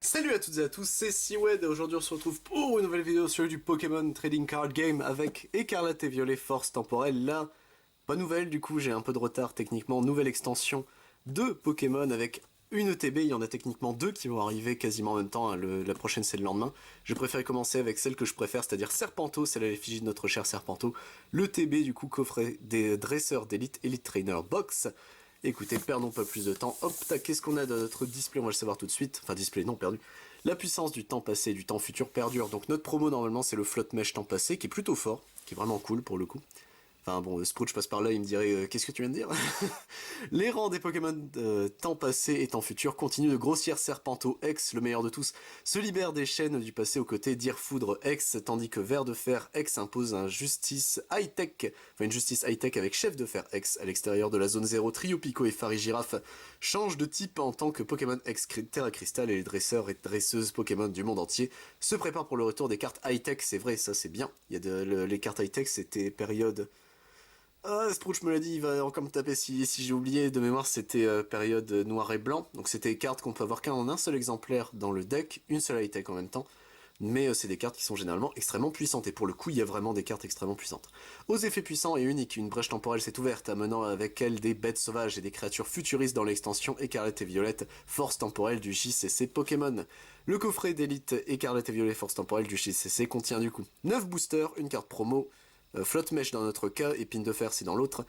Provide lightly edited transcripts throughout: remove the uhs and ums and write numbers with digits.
Salut à toutes et à tous, c'est Siwed et aujourd'hui on se retrouve pour une nouvelle vidéo sur du Pokémon Trading Card Game avec Écarlate et Violet Force Temporelle. Là, pas nouvelle du coup, j'ai un peu de retard techniquement, nouvelle extension de Pokémon avec une ETB, il y en a techniquement deux qui vont arriver quasiment en même temps, hein. La prochaine c'est le lendemain. Je préfère commencer avec celle que je préfère, c'est-à-dire Serpento, celle à l'effigie de notre cher Serpento. Le TB du coup, coffret des dresseurs d'élite, Elite Trainer Box. Écoutez, perdons pas plus de temps. Hop, tac, qu'est-ce qu'on a dans notre display? On va le savoir tout de suite. Enfin, display, non, perdu. La puissance du temps passé et du temps futur perdure. Donc notre promo, normalement, c'est le Flotte Mèche temps passé, qui est plutôt fort, qui est vraiment cool pour le coup. Enfin bon, Sprout, je passe par là, il me dirait qu'est-ce que tu viens de dire? Les rangs des Pokémon temps passé et temps futur continuent de grossir. Serpento X, le meilleur de tous, se libère des chaînes du passé aux côtés d'Irfoudre X, tandis que Ver de Fer X impose une justice high-tech avec Chef de Fer X à l'extérieur de la zone 0. Trio Pico et Farigiraffe changent de type en tant que Pokémon X Terra Cristal, et les dresseurs et dresseuses Pokémon du monde entier se préparent pour le retour des cartes high-tech. C'est vrai, ça c'est bien. Il y a les cartes high-tech, c'était période... Ah, Sprout me l'a dit, il va encore me taper si j'ai oublié. De mémoire, c'était période noir et blanc. Donc c'était des cartes qu'on peut avoir qu'un en un seul exemplaire dans le deck, une seule high-tech en même temps. Mais c'est des cartes qui sont généralement extrêmement puissantes. Et pour le coup, il y a vraiment des cartes extrêmement puissantes. Aux effets puissants et uniques, une brèche temporelle s'est ouverte, amenant avec elle des bêtes sauvages et des créatures futuristes dans l'extension Écarlate et Violette, Force temporelle du JCC Pokémon. Le coffret d'élite Écarlate et Violet Force temporelle du JCC contient du coup 9 boosters, une carte promo, Flotte Mèche dans notre cas, Épine de Fer si dans l'autre,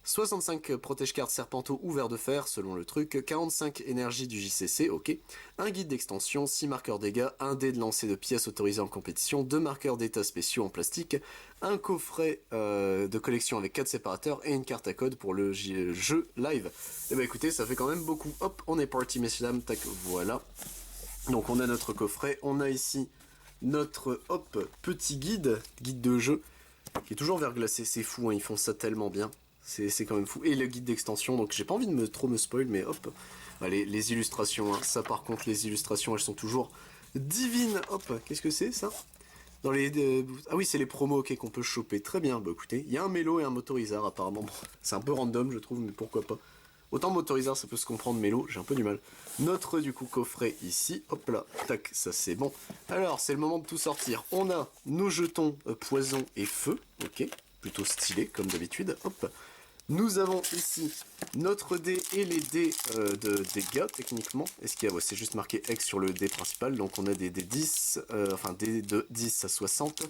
65 protège-cartes Serpento ou Ver de Fer selon le truc, 45 énergie du JCC, ok, un guide d'extension, 6 marqueurs dégâts, un dé de lancer de pièces autorisé en compétition, 2 marqueurs d'état spéciaux en plastique, un coffret de collection avec 4 séparateurs et une carte à code pour le jeu live. Et bah écoutez, ça fait quand même beaucoup. Hop, on est parti messieurs dames, tac, voilà. Donc on a notre coffret, on a ici notre, petit guide de jeu, qui est toujours verglacé, c'est fou, hein, ils font ça tellement bien. C'est quand même fou. Et le guide d'extension, donc j'ai pas envie de trop me spoil, mais hop. Allez, les illustrations, hein. Ça par contre, les illustrations, elles sont toujours divines. Hop, qu'est-ce que c'est ça? Dans les... ah oui, c'est les promos, ok, qu'on peut choper. Très bien, bah écoutez, il y a un Mélo et un Motorizard apparemment. Bon, c'est un peu random, je trouve, mais pourquoi pas. Autant Motorizard, ça peut se comprendre, Mélo, j'ai un peu du mal. Notre, du coup, coffret ici, hop là, tac, ça c'est bon. Alors, c'est le moment de tout sortir. On a nos jetons poison et feu, ok, plutôt stylé, comme d'habitude, hop. Nous avons ici notre dé et les dés de dégâts, techniquement. Est-ce qu'il y a... Ouais, c'est juste marqué X sur le dé principal, donc on a des dés 10, enfin des de 10 à 60.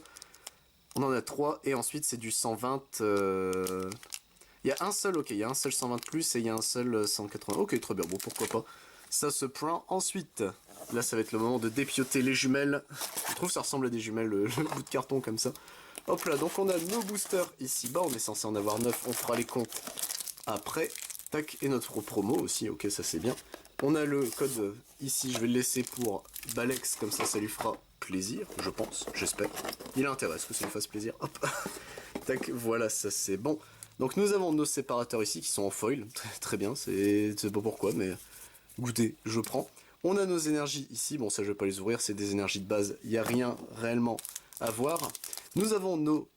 On en a 3, et ensuite c'est du 120... Il y a un seul, ok, il y a un seul 120 plus et il y a un seul 180. Ok, très bien, bon, pourquoi pas. Ça se prend. Ensuite, là, ça va être le moment de dépioter les jumelles. Je trouve que ça ressemble à des jumelles, le bout de carton comme ça. Hop là, donc on a nos boosters ici-bas. On est censé en avoir 9, on fera les comptes après. Tac, et notre promo aussi, ok, ça c'est bien. On a le code ici, je vais le laisser pour Balex, comme ça lui fera plaisir, je pense, j'espère. Il a intérêt à ce que ça lui fasse plaisir. Hop, tac, voilà, ça c'est bon. Donc nous avons nos séparateurs ici qui sont en foil, très bien, c'est pas pourquoi, mais goûtez, je prends. On a nos énergies ici, bon ça je vais pas les ouvrir, c'est des énergies de base, il n'y a rien réellement à voir. Nous avons nos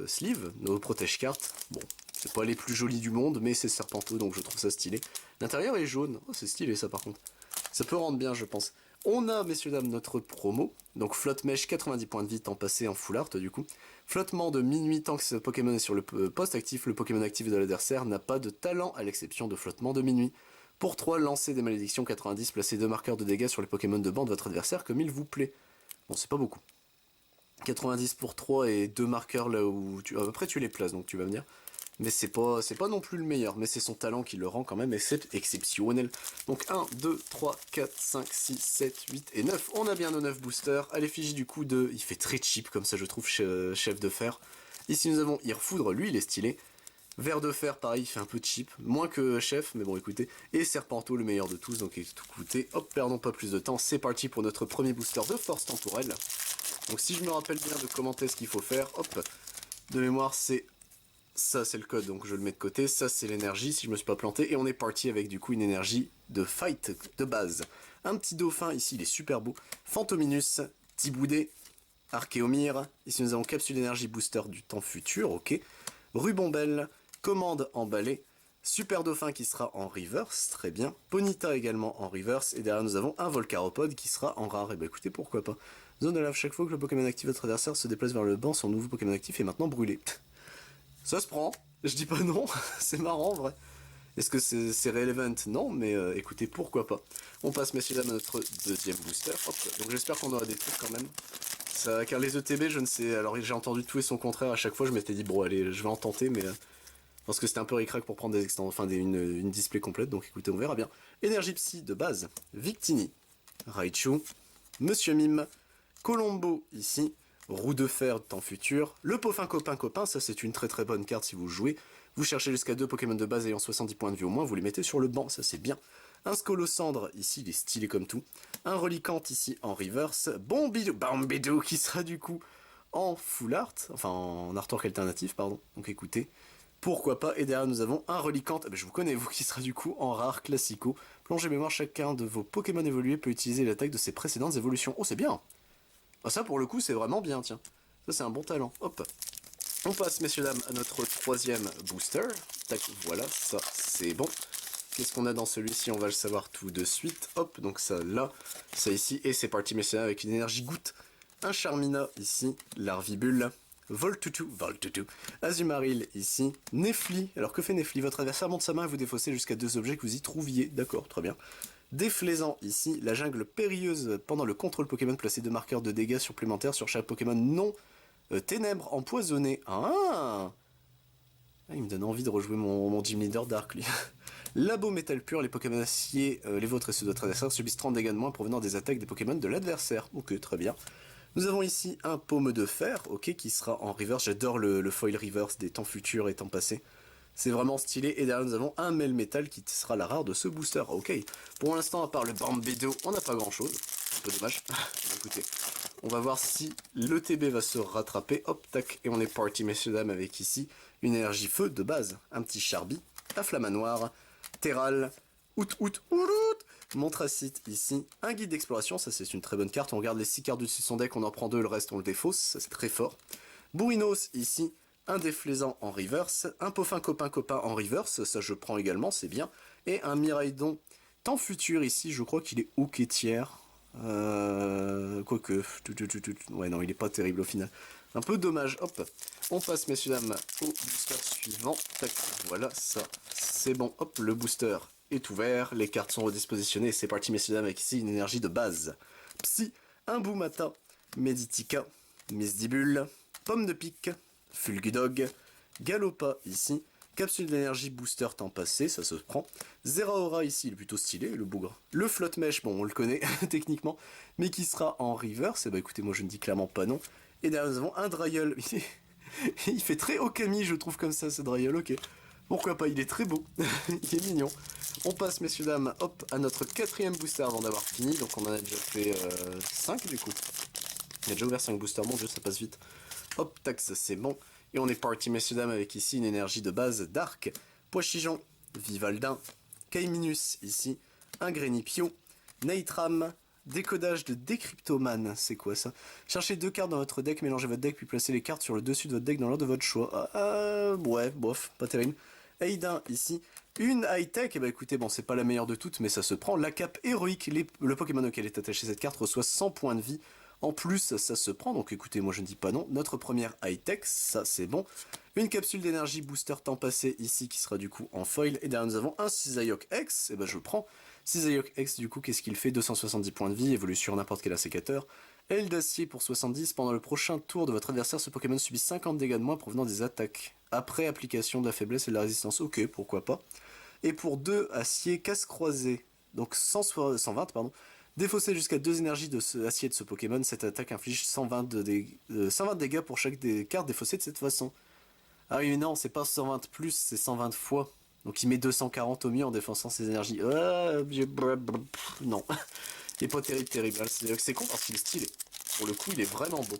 sleeves, nos protège-cartes, bon, c'est pas les plus jolis du monde, mais c'est Serpento, donc je trouve ça stylé. L'intérieur est jaune, oh c'est stylé ça par contre. Ça peut rendre bien je pense. On a, messieurs dames, notre promo. Donc flotte mèche, 90 points de vie, temps passé en full art du coup. Flottement de minuit, tant que ce Pokémon est sur le poste actif, le Pokémon actif de l'adversaire n'a pas de talent à l'exception de flottement de minuit. Pour 3, lancez des malédictions 90, placez 2 marqueurs de dégâts sur les Pokémon de banc de votre adversaire comme il vous plaît. Bon, c'est pas beaucoup. 90 pour 3 et 2 marqueurs là où tu... Après tu les places, donc tu vas me dire. Mais c'est pas non plus le meilleur, mais c'est son talent qui le rend quand même, et c'est exceptionnel. Donc 1, 2, 3, 4, 5, 6, 7, 8 et 9. On a bien nos 9 boosters, à l'effigie du coup de... Il fait très cheap comme ça je trouve, Chef de Fer. Ici nous avons Irfoudre, lui il est stylé. Ver de Fer, pareil, il fait un peu cheap, moins que Chef, mais bon écoutez. Et Serpento, le meilleur de tous, donc écoutez, hop, perdons pas plus de temps, c'est parti pour notre premier booster de Force Temporelle. Donc si je me rappelle bien de commenter ce qu'il faut faire, hop, de mémoire c'est... Ça c'est le code, donc je le mets de côté, ça c'est l'énergie, si je me suis pas planté, et on est parti avec du coup une énergie de fight de base. Un petit dauphin, ici il est super beau, Fantominus, Tiboudé, Archéomire, ici nous avons capsule d'énergie booster du temps futur, ok, Rubombelle, commande emballée, Super Dauphin qui sera en reverse, très bien. Ponyta également en reverse. Et derrière nous avons un Volcaropod qui sera en rare. Et bah écoutez, pourquoi pas. Zone de lave, chaque fois que le Pokémon actif de votre adversaire se déplace vers le banc, son nouveau Pokémon actif est maintenant brûlé. Ça se prend, je dis pas non, c'est marrant en vrai. Est-ce que c'est relevant? Non, mais écoutez, pourquoi pas. On passe, messieurs dames, à notre deuxième booster. Hop, donc j'espère qu'on aura des trucs quand même. Ça, car les ETB, je ne sais... Alors j'ai entendu tout et son contraire à chaque fois, je m'étais dit, bon allez, je vais en tenter, mais... parce que c'était un peu ric-rac pour prendre des extensions, enfin une display complète, donc écoutez, on verra bien. Énergie Psy de base, Victini, Raichu, Monsieur Mime, Colombo ici, Roue de Fer de temps futur, le Poffin copain, ça c'est une très très bonne carte si vous jouez. Vous cherchez jusqu'à 2 Pokémon de base ayant 70 points de vie au moins, vous les mettez sur le banc, ça c'est bien. Un Scolocendre, ici il est stylé comme tout. Un Reliquante ici en reverse. Bombidou qui sera du coup en full art, enfin en artwork alternatif, pardon. Donc écoutez, pourquoi pas. Et derrière nous avons un Reliquante, je vous connais vous, qui sera du coup en rare classico. Plongez mémoire, chacun de vos Pokémon évolués peut utiliser l'attaque de ses précédentes évolutions. Oh c'est bien. Ah, ça pour le coup c'est vraiment bien, tiens. Ça c'est un bon talent. Hop. On passe, messieurs dames, à notre troisième booster. Tac, voilà, ça c'est bon. Qu'est-ce qu'on a dans celui-ci? On va le savoir tout de suite. Hop, donc ça là, ça ici, et c'est parti, messieurs dames, avec une énergie goutte. Un Charmina ici, Larvibule, Voltutu, Azumarill ici, Nefli. Alors que fait Nefli? Votre adversaire monte sa main et vous défaussez jusqu'à 2 objets que vous y trouviez. D'accord, très bien. Déflaisant ici, la jungle périlleuse. Pendant le contrôle Pokémon, placez 2 marqueurs de dégâts supplémentaires sur chaque Pokémon non ténèbres empoisonnées. Ah, il me donne envie de rejouer mon Gym Leader Dark, lui. Labo métal pur, les Pokémon acier, les vôtres et ceux de votre adversaire subissent 30 dégâts de moins provenant des attaques des Pokémon de l'adversaire. Ok, très bien. Nous avons ici un Paume de Fer, ok, qui sera en reverse. J'adore le foil reverse des temps futurs et temps passés. C'est vraiment stylé. Et derrière, nous avons un Melmetal qui sera la rare de ce booster. Ok. Pour l'instant, à part le Bambedo, on n'a pas grand chose. Un peu dommage. Écoutez, on va voir si le TB va se rattraper. Hop, tac. Et on est parti, messieurs, dames, avec ici une énergie feu de base. Un petit Charby, un Flamanoir, Terral, Montracite ici, un guide d'exploration, ça c'est une très bonne carte, on regarde les 6 cartes dessus de son deck, on en prend 2, le reste on le défausse, ça c'est très fort. Bourrinos ici, un Déflaisant en reverse, un Poffin copain en reverse, ça je prends également, c'est bien, et un Miraidon temps futur ici, je crois qu'il est ok tiers, quoique, ouais non il est pas terrible au final. Un peu dommage, hop, on passe messieurs dames au booster suivant, tac, voilà, ça c'est bon, hop, le booster est ouvert, les cartes sont redispositionnées, c'est parti messieurs dames avec ici une énergie de base. Psy, un Boomata, Meditica, Misdibule, Pomme de Pique, Fulgudog, Galopa ici, Capsule d'énergie booster temps passé, ça se prend. Zeraora ici, il est plutôt stylé, le bougre. Le Flotte Mèche, bon on le connaît techniquement, mais qui sera en reverse, et bah écoutez moi je ne dis clairement pas non. Et derrière nous avons un Dryel, il fait très Okami je trouve comme ça ce Dryel, ok. Pourquoi pas, il est très beau, il est mignon. On passe messieurs dames, hop, à notre 4ème booster avant d'avoir fini, donc on en a déjà fait 5 du coup. Il a déjà ouvert 5 boosters, mon dieu ça passe vite. Hop, tac, ça c'est bon. Et on est parti messieurs dames avec ici une énergie de base Dark, Poichigeon, Vivaldin, Kaiminus ici, un Grenipio, Naitram, décodage de Décryptoman, c'est quoi ça? Cherchez 2 cartes dans votre deck, mélangez votre deck, puis placez les cartes sur le dessus de votre deck dans l'ordre de votre choix. Ouais, bof, pas terrible. Aidin ici, une high-tech, et bah écoutez, bon c'est pas la meilleure de toutes, mais ça se prend. La cape héroïque, le Pokémon auquel est attaché cette carte reçoit 100 points de vie. En plus, ça se prend, donc écoutez, moi je ne dis pas non. Notre première high-tech, ça c'est bon. Une capsule d'énergie booster temps passé ici, qui sera du coup en foil. Et derrière nous avons un Cisaillok X, et bah je le prends. Cisaillok X, du coup, qu'est-ce qu'il fait? 270 points de vie, évolue sur n'importe quel assécateur. Aile d'acier pour 70. Pendant le prochain tour de votre adversaire, ce Pokémon subit 50 dégâts de moins provenant des attaques. Après application de la faiblesse et de la résistance. Ok, pourquoi pas. Et pour 2 acier casse croisé, donc 120, pardon. Défaussé jusqu'à 2 énergies de ce acier de ce Pokémon, cette attaque inflige 120 dégâts pour chaque des cartes défaussées de cette façon. Ah oui mais non, c'est pas 120 plus, c'est 120 fois. Donc il met 240 au mieux en défonçant ses énergies. Non. Il est pas terrible. C'est con parce qu'il est stylé. Pour le coup, il est vraiment beau.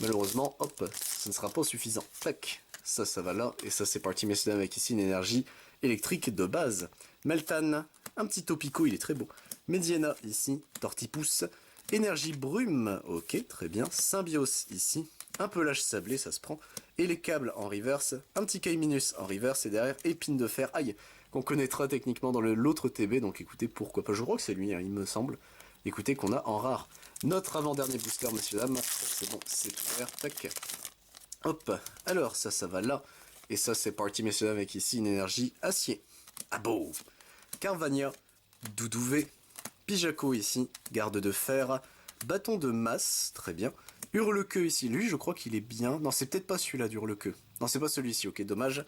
Malheureusement, hop, ce ne sera pas suffisant. Tac, ça va là. Et ça, c'est parti, messieurs dames, avec ici une énergie électrique de base. Meltan, un petit Topico, il est très beau. Mediana, ici, Tortipousse. Énergie brume, ok, très bien. Symbios, ici. un pelage sablé, ça se prend, et les câbles en reverse, un petit Kaiminus en reverse, et derrière, épine de fer, aïe, qu'on connaîtra techniquement dans l'autre TB, donc écoutez, pourquoi pas, je crois que c'est lui, hein, il me semble, écoutez qu'on a en rare. Notre avant-dernier booster, messieurs, dames, c'est bon, c'est ouvert, tac, hop, alors ça va là, et ça c'est parti, messieurs, dames, avec ici une énergie acier, ah beau, Carvania, Doudouvé, Pijaco ici, garde de fer, bâton de masse, très bien. Hurle-queue ici, lui je crois qu'il est bien. Non, c'est peut-être pas celui-là d'Hurle-queue. Non, c'est pas celui-ci, ok, dommage.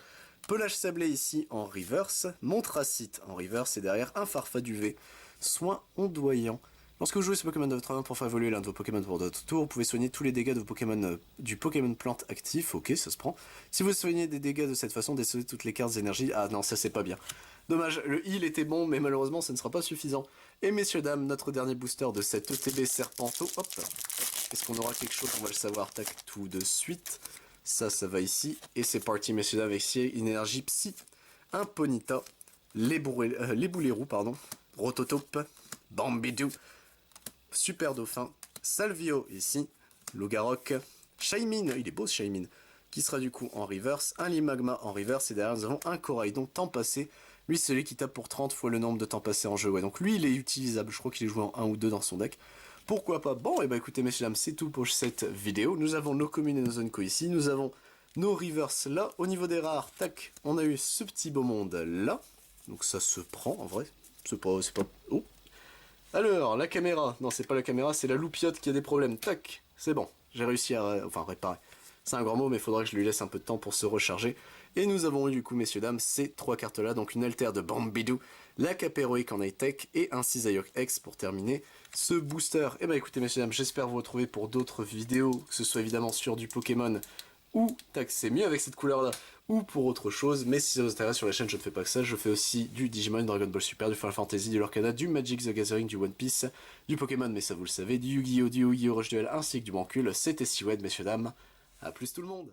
Pelage sablé ici en reverse, Montracite en reverse, et derrière un Farfaduvé. Soin ondoyant. Lorsque vous jouez ce Pokémon de votre main pour faire évoluer l'un de vos Pokémon pour votre tour, vous pouvez soigner tous les dégâts de vos Pokémon du Pokémon plante actif, ok, ça se prend. Si vous soignez des dégâts de cette façon, décevez toutes les cartes d'énergie. Ah non, ça c'est pas bien. Dommage, le heal était bon, mais malheureusement ça ne sera pas suffisant. Et messieurs, dames, notre dernier booster de cette ETB Serpento, hop, est-ce qu'on aura quelque chose? On va le savoir, tac, tout de suite. Ça va ici, et c'est parti, messieurs, dames, avec ici une énergie psy, un Ponyta, les Boulérous, pardon, Rototope, Bambidou, Super Dauphin, Salvio ici, Logarok, Shaymin, il est beau ce Shaymin, qui sera du coup en reverse, un Limagma en reverse, et derrière nous avons un Coraidon temps passé, lui c'est celui qui tape pour 30 fois le nombre de temps passé en jeu, ouais, donc lui il est utilisable, je crois qu'il est joué en 1 ou 2 dans son deck, pourquoi pas. Bon, et bah écoutez messieurs dames, c'est tout pour cette vidéo, nous avons nos communes et nos zones co ici, nous avons nos reverse là, au niveau des rares, tac, on a eu ce petit beau monde là, donc ça se prend en vrai, c'est pas, oh. Alors, la caméra, non c'est pas la caméra, c'est la loupiote qui a des problèmes, tac, c'est bon, j'ai réussi à, enfin réparer, c'est un grand mot mais il faudra que je lui laisse un peu de temps pour se recharger, et nous avons eu du coup messieurs dames ces trois cartes là, donc une Alter de Bambidou, la cape héroïque en high-tech et un Cisaillok X pour terminer ce booster. Et bah écoutez messieurs dames, j'espère vous retrouver pour d'autres vidéos, que ce soit évidemment sur du Pokémon, ou, tac c'est mieux avec cette couleur là, ou pour autre chose, mais si ça vous intéresse sur la chaîne je ne fais pas que ça, je fais aussi du Digimon, Dragon Ball Super, du Final Fantasy, du Lorcana, du Magic the Gathering, du One Piece, du Pokémon mais ça vous le savez, du Yu-Gi-Oh, Rush Duel ainsi que du Bancul, c'était Siwed messieurs dames, à plus tout le monde.